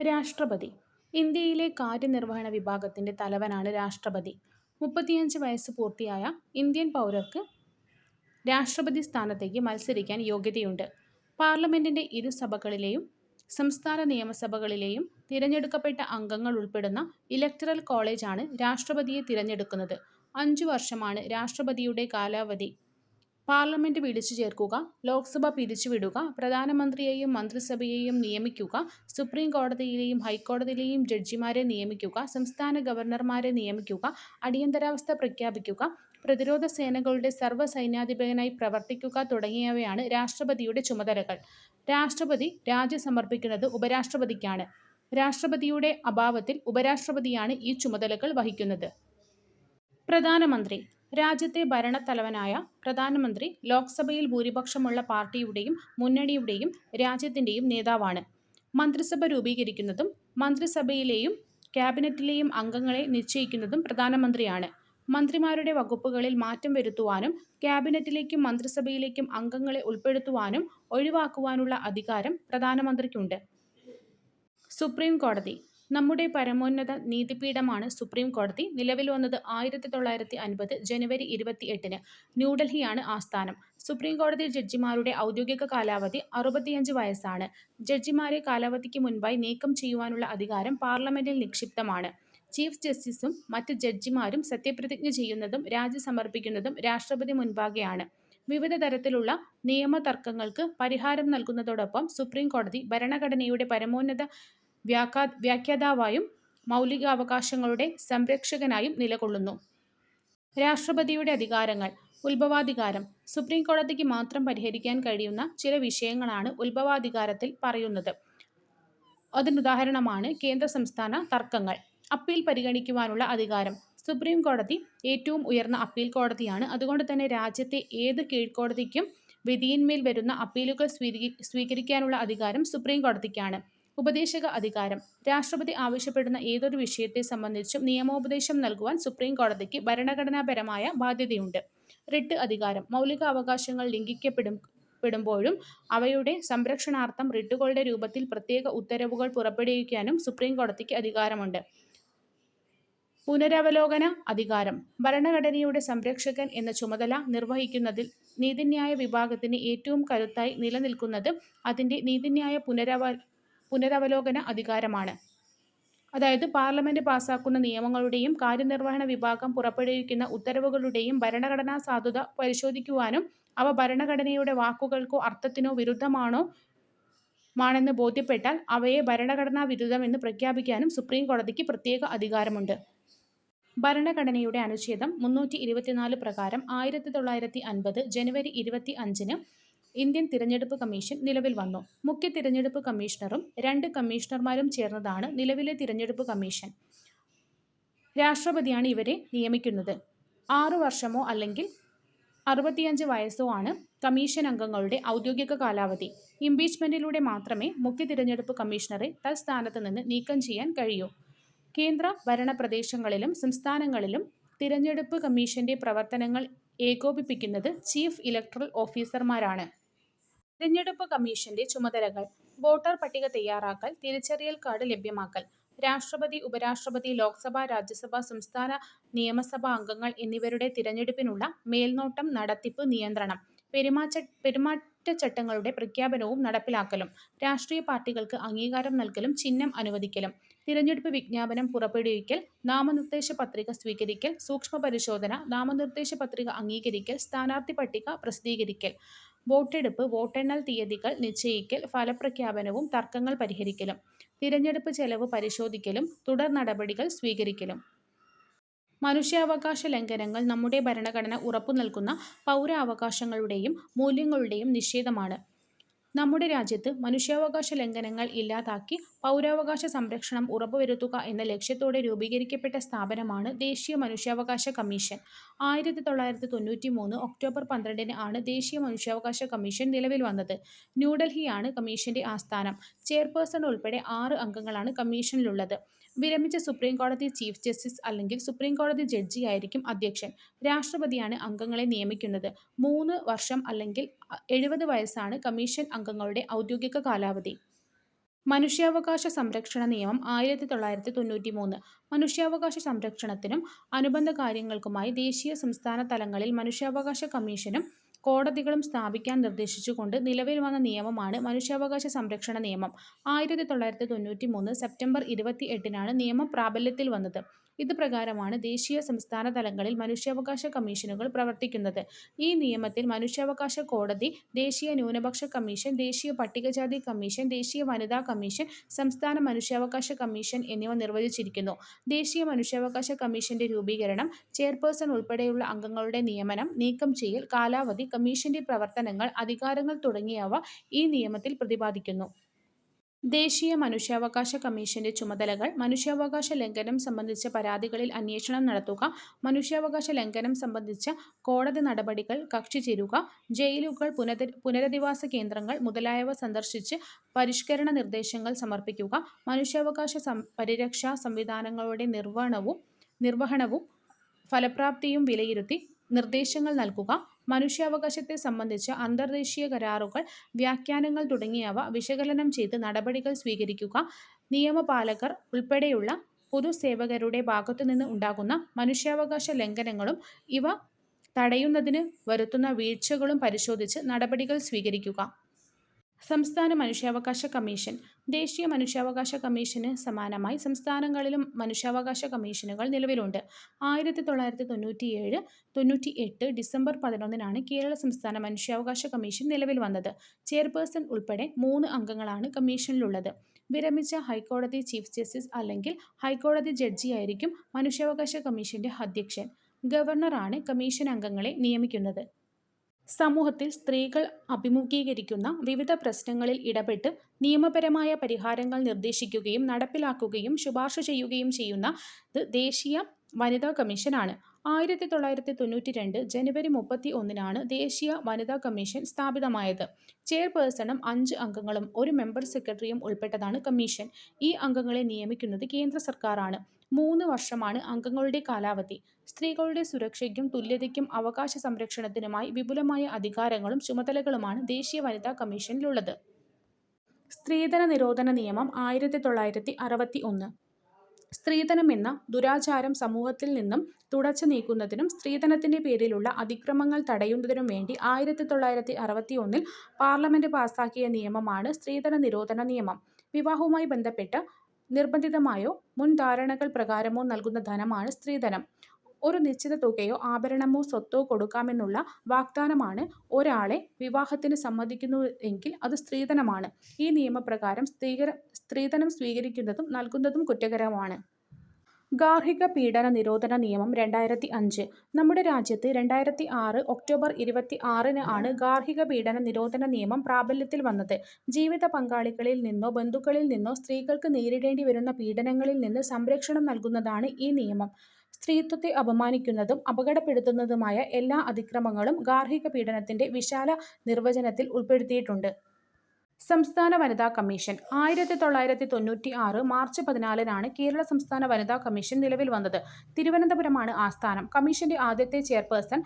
രാഷ്ട്രപതി ഇന്ത്യയിലെ കാര്യനിർവഹണ വിഭാഗത്തിന്റെ തലവനാണ് രാഷ്ട്രപതി. 35 വയസ്സ് പൂർത്തിയായ ഇന്ത്യൻ പൗരർക്ക് രാഷ്ട്രപതി സ്ഥാനത്തേക്ക് മത്സരിക്കാൻ യോഗ്യതയുണ്ട്. പാർലമെന്റിന്റെ ഇരുസഭകളിലെയും സംസ്ഥാന നിയമസഭകളിലെയും തിരഞ്ഞെടുക്കപ്പെട്ട അംഗങ്ങൾ ഉൾപ്പെടുന്ന ഇലക്ടറൽ കോളേജാണ് രാഷ്ട്രപതിയെ തിരഞ്ഞെടുക്കുന്നത്. 5 വർഷമാണ് രാഷ്ട്രപതിയുടെ കാലാവധി. പാർലമെന്റ് വിളിച്ചു ചേർക്കുക, ലോക്സഭ പിരിച്ചുവിടുക, പ്രധാനമന്ത്രിയെയും മന്ത്രിസഭയെയും നിയമിക്കുക, സുപ്രീം കോടതിയിലെയും ഹൈക്കോടതിയിലെയും ജഡ്ജിമാരെ നിയമിക്കുക, സംസ്ഥാന ഗവർണർമാരെ നിയമിക്കുക, അടിയന്തരാവസ്ഥ പ്രഖ്യാപിക്കുക, പ്രതിരോധ സേനകളുടെ സർവ്വസൈന്യാധിപനായി പ്രവർത്തിക്കുക തുടങ്ങിയവയാണ് രാഷ്ട്രപതിയുടെ ചുമതലകൾ. രാഷ്ട്രപതി രാജി സമർപ്പിക്കുന്നത് ഉപരാഷ്ട്രപതിക്കാണ്. രാഷ്ട്രപതിയുടെ അഭാവത്തിൽ ഉപരാഷ്ട്രപതിയാണ് ഈ ചുമതലകൾ വഹിക്കുന്നത്. പ്രധാനമന്ത്രി രാജ്യത്തെ ഭരണത്തലവനായ പ്രധാനമന്ത്രി ലോക്സഭയിൽ ഭൂരിപക്ഷമുള്ള പാർട്ടിയുടെയും മുന്നണിയുടെയും രാജ്യത്തിന്റെയും നേതാവാണ്. മന്ത്രിസഭ രൂപീകരിക്കുന്നതും മന്ത്രിസഭയിലെയും ക്യാബിനറ്റിലെയും അംഗങ്ങളെ നിശ്ചയിക്കുന്നതും പ്രധാനമന്ത്രിയാണ്. മന്ത്രിമാരുടെ വകുപ്പുകളിൽ മാറ്റം വരുത്തുവാനും ക്യാബിനറ്റിലേക്കും മന്ത്രിസഭയിലേക്കും അംഗങ്ങളെ ഉൾപ്പെടുത്തുവാനും ഒഴിവാക്കുവാനുള്ള അധികാരം പ്രധാനമന്ത്രിക്കുണ്ട്. സുപ്രീം കോടതി നമ്മുടെ പരമോന്നത നീതിപീഠമാണ് സുപ്രീം കോടതി. നിലവിൽ വന്നത് 1950 ജനുവരി 28-ന്. ന്യൂഡൽഹിയാണ് ആസ്ഥാനം. സുപ്രീം കോടതി ജഡ്ജിമാരുടെ ഔദ്യോഗിക കാലാവധി 65 വയസ്സാണ്. ജഡ്ജിമാരെ കാലാവധിക്ക് മുൻപായി നീക്കം ചെയ്യുവാനുള്ള അധികാരം പാർലമെന്റിൽ നിക്ഷിപ്തമാണ്. ചീഫ് ജസ്റ്റിസും മറ്റ് ജഡ്ജിമാരും സത്യപ്രതിജ്ഞ ചെയ്യുന്നതും രാജി സമർപ്പിക്കുന്നതും രാഷ്ട്രപതി മുൻപാകെയാണ്. വിവിധ തരത്തിലുള്ള നിയമതർക്കങ്ങൾക്ക് പരിഹാരം നൽകുന്നതോടൊപ്പം സുപ്രീം കോടതി ഭരണഘടനയുടെ പരമോന്നത വ്യാഖ്യാതാവായും മൗലികാവകാശങ്ങളുടെ സംരക്ഷകനായും നിലകൊള്ളുന്നു. രാഷ്ട്രപതിയുടെ അധികാരങ്ങൾ. ഉത്ഭവാധികാരം. സുപ്രീം കോടതിക്ക് മാത്രം പരിഹരിക്കാൻ കഴിയുന്ന ചില വിഷയങ്ങളാണ് ഉത്ഭവാധികാരത്തിൽ പറയുന്നത്. അതിനുദാഹരണമാണ് കേന്ദ്ര സംസ്ഥാന തർക്കങ്ങൾ. അപ്പീൽ പരിഗണിക്കുവാനുള്ള അധികാരം. സുപ്രീം കോടതി ഏറ്റവും ഉയർന്ന അപ്പീൽ കോടതിയാണ്. അതുകൊണ്ട് തന്നെ രാജ്യത്തെ ഏത് കീഴ്ക്കോടതിക്കും വിധിയിന്മേൽ വരുന്ന അപ്പീലുകൾ സ്വീകരിക്കാനുള്ള അധികാരം സുപ്രീം കോടതിക്കാണ്. ഉപദേശക അധികാരം. രാഷ്ട്രപതി ആവശ്യപ്പെടുന്ന ഏതൊരു വിഷയത്തെ സംബന്ധിച്ചും നിയമോപദേശം നൽകുവാൻ സുപ്രീം കോടതിക്ക് ഭരണഘടനാപരമായ ബാധ്യതയുണ്ട്. റിട്ട് അധികാരം. മൗലിക അവകാശങ്ങൾ ലംഘിക്കപ്പെടുമ്പോഴും അവയുടെ സംരക്ഷണാർത്ഥം റിട്ടുകളുടെ രൂപത്തിൽ പ്രത്യേക ഉത്തരവുകൾ പുറപ്പെടുവിക്കാനും സുപ്രീം കോടതിക്ക് അധികാരമുണ്ട്. പുനരവലോകന അധികാരം. ഭരണഘടനയുടെ സംരക്ഷകൻ എന്ന ചുമതല നിർവഹിക്കുന്നതിൽ നീതിന്യായ വിഭാഗത്തിന് ഏറ്റവും കരുത്തായി നിലനിൽക്കുന്നത് അതിന്റെ നീതിന്യായ പുനരവലോകന അധികാരമാണ്. അതായത് പാർലമെന്റ് പാസാക്കുന്ന നിയമങ്ങളുടെയും കാര്യനിർവഹണ വിഭാഗം പുറപ്പെടുവിക്കുന്ന ഉത്തരവുകളുടെയും ഭരണഘടനാ സാധുത പരിശോധിക്കുവാനും അവ ഭരണഘടനയുടെ വാക്കുകൾക്കോ അർത്ഥത്തിനോ വിരുദ്ധമാണെന്ന് ബോധ്യപ്പെട്ടാൽ അവയെ ഭരണഘടനാ വിരുദ്ധമെന്ന് പ്രഖ്യാപിക്കാനും സുപ്രീം കോടതിക്ക് പ്രത്യേക അധികാരമുണ്ട്. ഭരണഘടനയുടെ അനുച്ഛേദം 324 പ്രകാരം 1950 ജനുവരി 25-ന് ഇന്ത്യൻ തിരഞ്ഞെടുപ്പ് കമ്മീഷൻ നിലവിൽ വന്നു. മുഖ്യ തിരഞ്ഞെടുപ്പ് കമ്മീഷണറും 2 കമ്മീഷണർമാരും ചേർന്നതാണ് നിലവിലെ തിരഞ്ഞെടുപ്പ് കമ്മീഷൻ. രാഷ്ട്രപതിയാണ് ഇവരെ നിയമിക്കുന്നത്. 6 വർഷമോ അല്ലെങ്കിൽ 65 വയസ്സോ ആണ് കമ്മീഷൻ അംഗങ്ങളുടെ ഔദ്യോഗിക കാലാവധി. ഇംപീച്ച്മെന്റിലൂടെ മാത്രമേ മുഖ്യ തിരഞ്ഞെടുപ്പ് കമ്മീഷണറെ തൽസ്ഥാനത്ത് നിന്ന് നീക്കം ചെയ്യാൻ കഴിയൂ. കേന്ദ്ര ഭരണ പ്രദേശങ്ങളിലും സംസ്ഥാനങ്ങളിലും തിരഞ്ഞെടുപ്പ് കമ്മീഷന്റെ പ്രവർത്തനങ്ങൾ ഏകോപിപ്പിക്കുന്നത് ചീഫ് ഇലക്ടറൽ ഓഫീസർമാരാണ്. തിരഞ്ഞെടുപ്പ് കമ്മീഷന്റെ ചുമതലകൾ. വോട്ടർ പട്ടിക തയ്യാറാക്കൽ, തിരിച്ചറിയൽ കാർഡ് ലഭ്യമാക്കൽ. രാഷ്ട്രപതി, ഉപരാഷ്ട്രപതി, ലോക്സഭ, രാജ്യസഭ, സംസ്ഥാന നിയമസഭാ അംഗങ്ങൾ എന്നിവരുടെ തിരഞ്ഞെടുപ്പിനുള്ള മേൽനോട്ടം, നടത്തിപ്പ്, നിയന്ത്രണം. പെരുമാറ്റച്ചട്ടങ്ങളുടെ പ്രഖ്യാപനവും നടപ്പിലാക്കലും. രാഷ്ട്രീയ പാർട്ടികൾക്ക് അംഗീകാരം നൽകലും ചിഹ്നം അനുവദിക്കലും. തിരഞ്ഞെടുപ്പ് വിജ്ഞാപനം പുറപ്പെടുവിക്കൽ, നാമനിർദ്ദേശ പത്രിക സ്വീകരിക്കൽ, സൂക്ഷ്മപരിശോധന, നാമനിർദ്ദേശ പത്രിക അംഗീകരിക്കൽ, സ്ഥാനാർത്ഥി പട്ടിക പ്രസിദ്ധീകരിക്കൽ. വോട്ടെടുപ്പ്, വോട്ടെണ്ണൽ തീയതികൾ നിശ്ചയിക്കൽ, ഫലപ്രഖ്യാപനവും തർക്കങ്ങൾ പരിഹരിക്കലും. തിരഞ്ഞെടുപ്പ് ചെലവ് പരിശോധിക്കലും തുടർ നടപടികൾ സ്വീകരിക്കലും. മനുഷ്യാവകാശ ലംഘനങ്ങൾ നമ്മുടെ ഭരണഘടന ഉറപ്പുനൽകുന്ന പൗരാവകാശങ്ങളുടെയും മൂല്യങ്ങളുടെയും നിഷേധമാണ്. നമ്മുടെ രാജ്യത്ത് മനുഷ്യാവകാശ ലംഘനങ്ങൾ ഇല്ലാതാക്കി പൗരാവകാശ സംരക്ഷണം ഉറപ്പുവരുത്തുക എന്ന ലക്ഷ്യത്തോടെ രൂപീകരിക്കപ്പെട്ട സ്ഥാപനമാണ് ദേശീയ മനുഷ്യാവകാശ കമ്മീഷൻ. 1993 ഒക്ടോബർ 12-ന് ആണ് ദേശീയ മനുഷ്യാവകാശ കമ്മീഷൻ നിലവിൽ വന്നത്. ന്യൂഡൽഹിയാണ് കമ്മീഷന്റെ ആസ്ഥാനം. ചെയർപേഴ്സൺ ഉൾപ്പെടെ 6 അംഗങ്ങളാണ് കമ്മീഷനിലുള്ളത്. വിരമിച്ച സുപ്രീം കോടതി ചീഫ് ജസ്റ്റിസ് അല്ലെങ്കിൽ സുപ്രീം കോടതി ജഡ്ജിയായിരിക്കും അധ്യക്ഷൻ. രാഷ്ട്രപതിയാണ് അംഗങ്ങളെ നിയമിക്കുന്നത്. 3 വർഷം അല്ലെങ്കിൽ 70 വയസ്സാണ് കമ്മീഷൻ അംഗങ്ങളുടെ ഔദ്യോഗിക കാലാവധി. മനുഷ്യാവകാശ സംരക്ഷണ നിയമം 1993. മനുഷ്യാവകാശ സംരക്ഷണത്തിനും അനുബന്ധ കാര്യങ്ങൾക്കുമായി ദേശീയ സംസ്ഥാന തലങ്ങളിൽ മനുഷ്യാവകാശ കമ്മീഷനും കോടതികളും സ്ഥാപിക്കാൻ നിർദ്ദേശിച്ചുകൊണ്ട് നിലവിൽ വന്ന നിയമമാണ് മനുഷ്യാവകാശ സംരക്ഷണ നിയമം. 1993 സെപ്റ്റംബർ 28-നാണ് നിയമം പ്രാബല്യത്തിൽ വന്നത്. ഇത് പ്രകാരമാണ് ദേശീയ സംസ്ഥാന തലങ്ങളിൽ മനുഷ്യാവകാശ കമ്മീഷനുകൾ പ്രവർത്തിക്കുന്നത്. ഈ നിയമത്തിൽ മനുഷ്യാവകാശ കോടതി, ദേശീയ ന്യൂനപക്ഷ കമ്മീഷൻ, ദേശീയ പട്ടികജാതി കമ്മീഷൻ, ദേശീയ വനിതാ കമ്മീഷൻ, സംസ്ഥാന മനുഷ്യാവകാശ കമ്മീഷൻ എന്നിവ നിർവചിച്ചിരിക്കുന്നു. ദേശീയ മനുഷ്യാവകാശ കമ്മീഷന്റെ രൂപീകരണം, ചെയർപേഴ്സൺ ഉൾപ്പെടെയുള്ള അംഗങ്ങളുടെ നിയമനം, നീക്കം ചെയ്യൽ, കാലാവധി, കമ്മീഷന്റെ പ്രവർത്തനങ്ങൾ, അധികാരങ്ങൾ തുടങ്ങിയവ ഈ നിയമത്തിൽ പ്രതിപാദിക്കുന്നു. ദേശീയ മനുഷ്യാവകാശ കമ്മീഷന്റെ ചുമതലകൾ: മനുഷ്യാവകാശ ലംഘനം സംബന്ധിച്ച പരാതികളിൽ അന്വേഷണം നടത്തുക, മനുഷ്യാവകാശ ലംഘനം സംബന്ധിച്ച കോടതി നടപടികൾ കക്ഷി ചേരുക, ജയിലുകൾ, പുനരധിവാസ കേന്ദ്രങ്ങൾ മുതലായവ സന്ദർശിച്ച് പരിഷ്കരണ നിർദ്ദേശങ്ങൾ സമർപ്പിക്കുക, മനുഷ്യാവകാശ പരിരക്ഷാ സംവിധാനങ്ങളുടെ നിർവഹണവും ഫലപ്രാപ്തിയും വിലയിരുത്തി നിർദ്ദേശങ്ങൾ നൽകുക, മനുഷ്യാവകാശത്തെ സംബന്ധിച്ച അന്തർദേശീയ കരാറുകൾ, വ്യാഖ്യാനങ്ങൾ തുടങ്ങിയവ വിശകലനം ചെയ്ത് നടപടികൾ സ്വീകരിക്കുക, നിയമപാലകർ ഉൾപ്പെടെയുള്ള പൊതുസേവകരുടെ ഭാഗത്തുനിന്ന് ഉണ്ടാകുന്ന മനുഷ്യാവകാശ ലംഘനങ്ങളും ഇവ തടയുന്നതിന് വരുത്തുന്ന വീഴ്ചകളും പരിശോധിച്ച് നടപടികൾ സ്വീകരിക്കുക. സംസ്ഥാന മനുഷ്യാവകാശ കമ്മീഷൻ: ദേശീയ മനുഷ്യാവകാശ കമ്മീഷന് സമാനമായി സംസ്ഥാനങ്ങളിലും മനുഷ്യാവകാശ കമ്മീഷനുകൾ നിലവിലുണ്ട്. 1997-98 ഡിസംബർ 11-നാണ് കേരള സംസ്ഥാന മനുഷ്യാവകാശ കമ്മീഷൻ നിലവിൽ വന്നത്. ചെയർപേഴ്സൺ ഉൾപ്പെടെ 3 അംഗങ്ങളാണ് കമ്മീഷനിലുള്ളത്. വിരമിച്ച ഹൈക്കോടതി ചീഫ് ജസ്റ്റിസ് അല്ലെങ്കിൽ ഹൈക്കോടതി ജഡ്ജിയായിരിക്കും മനുഷ്യാവകാശ കമ്മീഷന്റെ അധ്യക്ഷൻ. ഗവർണറാണ് കമ്മീഷൻ അംഗങ്ങളെ നിയമിക്കുന്നത്. സമൂഹത്തിൽ സ്ത്രീകൾ അഭിമുഖീകരിക്കുന്ന വിവിധ പ്രശ്നങ്ങളിൽ ഇടപെട്ട് നിയമപരമായ പരിഹാരങ്ങൾ നിർദ്ദേശിക്കുകയും നടപ്പിലാക്കുകയും ശുപാർശ ചെയ്യുകയും ചെയ്യുന്നത് ദേശീയ വനിതാ കമ്മീഷനാണ്. 1992 ജനുവരി 31-നാണ് ദേശീയ വനിതാ കമ്മീഷൻ സ്ഥാപിതമായത്. ചെയർപേഴ്സണും 5 അംഗങ്ങളും ഒരു മെമ്പർ സെക്രട്ടറിയും ഉൾപ്പെട്ടതാണ് കമ്മീഷൻ. ഈ അംഗങ്ങളെ നിയമിക്കുന്നത് കേന്ദ്ര സർക്കാരാണ്. 3 വർഷമാണ് അംഗങ്ങളുടെ കാലാവധി. സ്ത്രീകളുടെ സുരക്ഷയ്ക്കും തുല്യതയ്ക്കും അവകാശ സംരക്ഷണത്തിനുമായി വിപുലമായ അധികാരങ്ങളും ചുമതലകളുമാണ് ദേശീയ വനിതാ കമ്മീഷനിലുള്ളത്. സ്ത്രീധന നിരോധന നിയമം 1961. സ്ത്രീധനം എന്ന ദുരാചാരം സമൂഹത്തിൽ നിന്നും തുടച്ചു നീക്കുന്നതിനും സ്ത്രീധനത്തിന്റെ പേരിലുള്ള അതിക്രമങ്ങൾ തടയുന്നതിനും വേണ്ടി 1961 പാർലമെന്റ് പാസാക്കിയ നിയമമാണ് സ്ത്രീധന നിരോധന നിയമം. വിവാഹവുമായി ബന്ധപ്പെട്ട് നിർബന്ധിതമായോ മുൻധാരണകൾ പ്രകാരമോ നൽകുന്ന ധനമാണ് സ്ത്രീധനം. ഒരു നിശ്ചിത തുകയോ ആഭരണമോ സ്വത്തോ കൊടുക്കാമെന്നുള്ള വാഗ്ദാനമാണ് ഒരാളെ വിവാഹത്തിന് സമ്മതിക്കുന്നുവെങ്കിൽ അത് സ്ത്രീധനമാണ്. ഈ നിയമപ്രകാരം സ്ത്രീധനം സ്വീകരിക്കുന്നതും നൽകുന്നതും കുറ്റകരമാണ്. ഗാർഹിക പീഡന നിരോധന നിയമം 2005. നമ്മുടെ രാജ്യത്ത് 2006 ഒക്ടോബർ 26-ന് ആണ് ഗാർഹിക പീഡന നിരോധന നിയമം പ്രാബല്യത്തിൽ വന്നത്. ജീവിത പങ്കാളികളിൽ നിന്നോ ബന്ധുക്കളിൽ നിന്നോ സ്ത്രീകൾക്ക് നേരിടേണ്ടി വരുന്ന പീഡനങ്ങളിൽ നിന്ന് സംരക്ഷണം നൽകുന്നതാണ് ഈ നിയമം. സ്ത്രീത്വത്തെ അപമാനിക്കുന്നതും അപകടപ്പെടുത്തുന്നതുമായ എല്ലാ അതിക്രമങ്ങളും ഗാർഹിക പീഡനത്തിന്റെ വിശാല നിർവചനത്തിൽ ഉൾപ്പെടുത്തിയിട്ടുണ്ട്. സംസ്ഥാന വനിതാ കമ്മീഷൻ: 1996 മാർച്ച് 14-നാണ് കേരള സംസ്ഥാന വനിതാ കമ്മീഷൻ നിലവിൽ വന്നത്. തിരുവനന്തപുരമാണ് ആസ്ഥാനം. കമ്മീഷന്റെ ആദ്യത്തെ ചെയർപേഴ്സൺ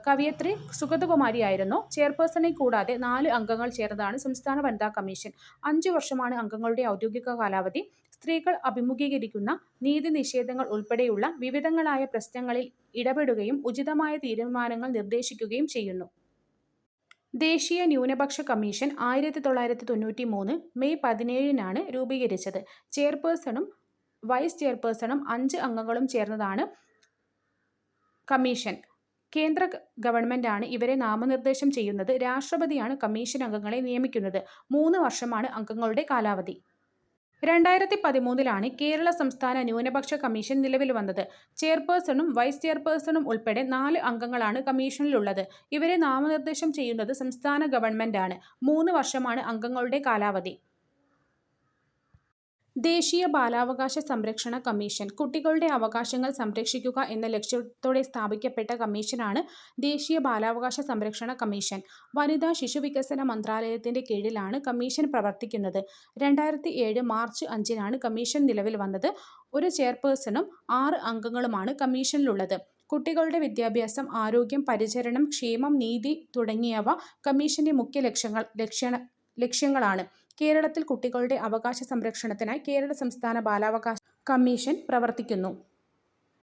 കവയിത്രി സുഗതകുമാരിയായിരുന്നു. ചെയർപേഴ്സണെ കൂടാതെ 4 അംഗങ്ങൾ ചേർന്നതാണ് സംസ്ഥാന വനിതാ കമ്മീഷൻ. 5 വർഷമാണ് അംഗങ്ങളുടെ ഔദ്യോഗിക കാലാവധി. സ്ത്രീകൾ അഭിമുഖീകരിക്കുന്ന നീതി നിഷേധങ്ങൾ ഉൾപ്പെടെയുള്ള വിവിധങ്ങളായ പ്രശ്നങ്ങളിൽ ഇടപെടുകയും ഉചിതമായ തീരുമാനങ്ങൾ നിർദ്ദേശിക്കുകയും ചെയ്യുന്നു. ദേശീയ ന്യൂനപക്ഷ കമ്മീഷൻ 1993 മെയ് 17-നാണ് രൂപീകരിച്ചത്. ചെയർപേഴ്സണും വൈസ് ചെയർപേഴ്സണും 5 അംഗങ്ങളും ചേർന്നതാണ് കമ്മീഷൻ. കേന്ദ്ര ഗവൺമെന്റാണ് ഇവരെ നാമനിർദ്ദേശം ചെയ്യുന്നത്. രാഷ്ട്രപതിയാണ് കമ്മീഷൻ അംഗങ്ങളെ നിയമിക്കുന്നത്. 3 വർഷമാണ് അംഗങ്ങളുടെ കാലാവധി. 2013-ലാണ് കേരള സംസ്ഥാന ന്യൂനപക്ഷ കമ്മീഷൻ നിലവിൽ വന്നത്. ചെയർപേഴ്സണും വൈസ് ചെയർപേഴ്സണും ഉൾപ്പെടെ 4 അംഗങ്ങളാണ് കമ്മീഷനിലുള്ളത്. ഇവരെ നാമനിർദ്ദേശം ചെയ്യുന്നത് സംസ്ഥാന ഗവൺമെന്റാണ്. 3 വർഷമാണ് അംഗങ്ങളുടെ കാലാവധി. ദേശീയ ബാലാവകാശ സംരക്ഷണ കമ്മീഷൻ: കുട്ടികളുടെ അവകാശങ്ങൾ സംരക്ഷിക്കുക എന്ന ലക്ഷ്യത്തോടെ സ്ഥാപിക്കപ്പെട്ട കമ്മീഷനാണ് ദേശീയ ബാലാവകാശ സംരക്ഷണ കമ്മീഷൻ. വനിതാ ശിശുവികസന മന്ത്രാലയത്തിന്റെ കീഴിലാണ് കമ്മീഷൻ പ്രവർത്തിക്കുന്നത്. 2007 മാർച്ച് 5-നാണ് കമ്മീഷൻ നിലവിൽ വന്നത്. ഒരു ചെയർപേഴ്സണും 6 അംഗങ്ങളുമാണ് കമ്മീഷനിലുള്ളത്. കുട്ടികളുടെ വിദ്യാഭ്യാസം, ആരോഗ്യം, പരിചരണം, ക്ഷേമം, നീതി തുടങ്ങിയവ കമ്മീഷന്റെ മുഖ്യ ലക്ഷ്യങ്ങളാണ്. കേരളത്തിൽ കുട്ടികളുടെ അവകാശ സംരക്ഷണത്തിനായി കേരള സംസ്ഥാന ബാലാവകാശ കമ്മീഷൻ പ്രവർത്തിക്കുന്നു.